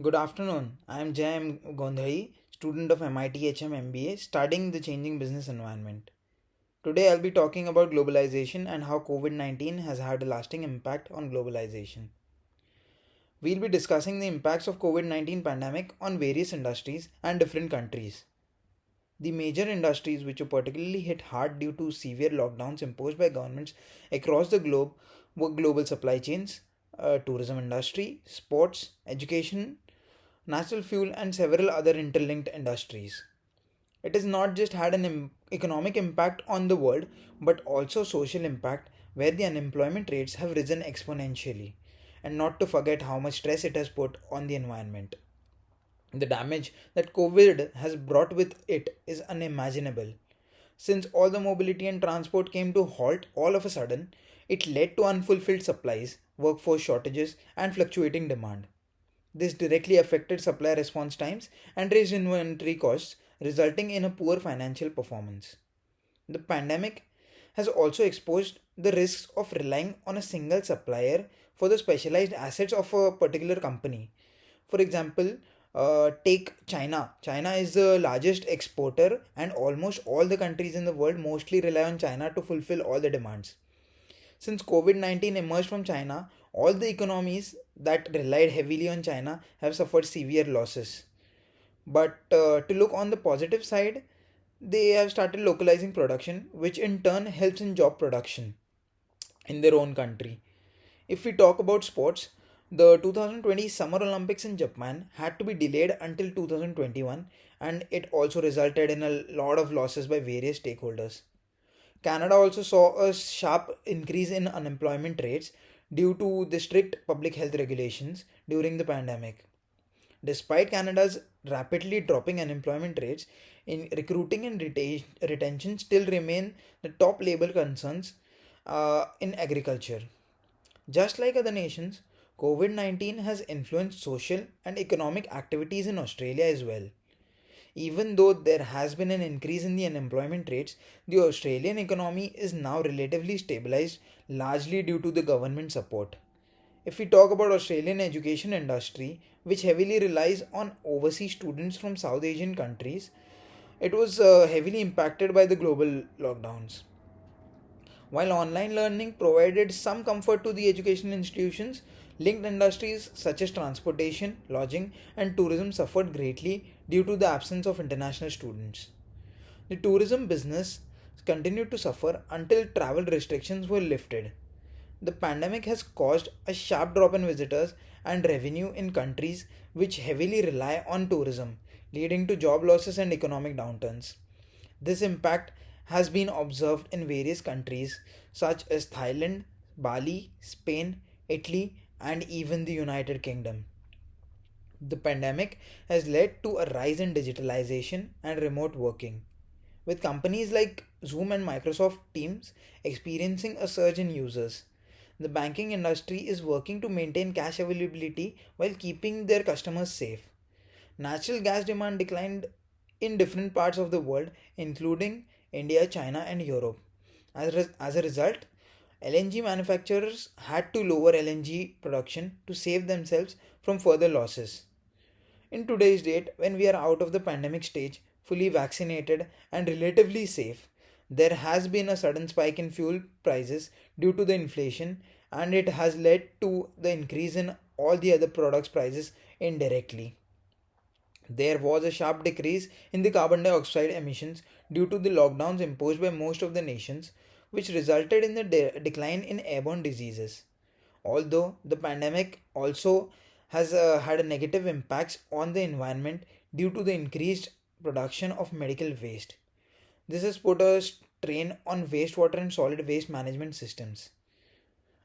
Good afternoon. I am Jayam Gondhai, student of MIT MBA, studying the changing business environment. Today I'll be talking about globalization and how COVID 19 has had a lasting impact on globalization. We'll be discussing the impacts of COVID 19 pandemic on various industries and different countries. The major industries which were particularly hit hard due to severe lockdowns imposed by governments across the globe were global supply chains, tourism industry, sports, education, natural fuel, and several other interlinked industries. It has not just had an economic impact on the world, but also social impact where the unemployment rates have risen exponentially, and not to forget how much stress it has put on the environment. The damage that COVID has brought with it is unimaginable. Since all the mobility and transport came to halt all of a sudden, it led to unfulfilled supplies, workforce shortages, and fluctuating demand. This directly affected supply response times and raised inventory costs, resulting in a poor financial performance. The pandemic has also exposed the risks of relying on a single supplier for the specialized assets of a particular company. For example, take China. China is the largest exporter, and almost all the countries in the world mostly rely on China to fulfill all the demands. Since COVID 19 emerged from China, all the economies that relied heavily on China have suffered severe losses. But to look on the positive side, they have started localizing production, which in turn helps in job production in their own country. If we talk about sports, the 2020 Summer Olympics in Japan had to be delayed until 2021, and it also resulted in a lot of losses by various stakeholders. Canada also saw a sharp increase in unemployment rates due to the strict public health regulations during the pandemic. Despite Canada's rapidly dropping unemployment rates, in recruiting and retention still remain the top labor concerns in agriculture. Just like other nations, COVID 19 has influenced social and economic activities in Australia as well. Even though there has been an increase in the unemployment rates, the Australian economy is now relatively stabilized largely due to the government support. If we talk about Australian education industry, which heavily relies on overseas students from South Asian countries, it was heavily impacted by the global lockdowns. While online learning provided some comfort to the education institutions, linked industries such as transportation, lodging, and tourism suffered greatly due to the absence of international students. The tourism business continued to suffer until travel restrictions were lifted. The pandemic has caused a sharp drop in visitors and revenue in countries which heavily rely on tourism, leading to job losses and economic downturns. This impact has been observed in various countries such as Thailand, Bali, Spain, Italy, and even the United Kingdom. The pandemic has led to a rise in digitalization and remote working, with companies like Zoom and Microsoft Teams experiencing a surge in users. The banking industry is working to maintain cash availability while keeping their customers safe. Natural gas demand declined in different parts of the world, including India, China, and Europe. As a result, LNG manufacturers had to lower LNG production to save themselves from further losses. In today's date, when we are out of the pandemic stage, fully vaccinated, and relatively safe, there has been a sudden spike in fuel prices due to the inflation, and it has led to the increase in all the other products' prices indirectly. There was a sharp decrease in the carbon dioxide emissions due to the lockdowns imposed by most of the nations, which resulted in the decline in airborne diseases. Although the pandemic also has had a negative impacts on the environment due to the increased production of medical waste. This has put a strain on wastewater and solid waste management systems.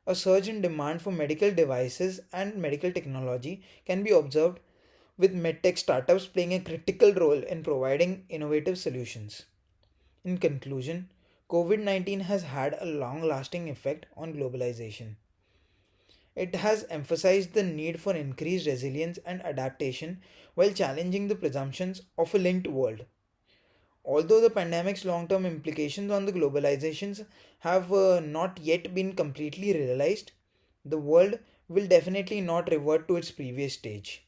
A surge in demand for medical devices and medical technology can be observed, with medtech startups playing a critical role in providing innovative solutions. In conclusion, COVID 19 has had a long lasting effect on globalization. It has emphasized the need for increased resilience and adaptation while challenging the presumptions of a linked world. Although the pandemic's long term implications on the globalizations have not yet been completely realized, the world will definitely not revert to its previous stage.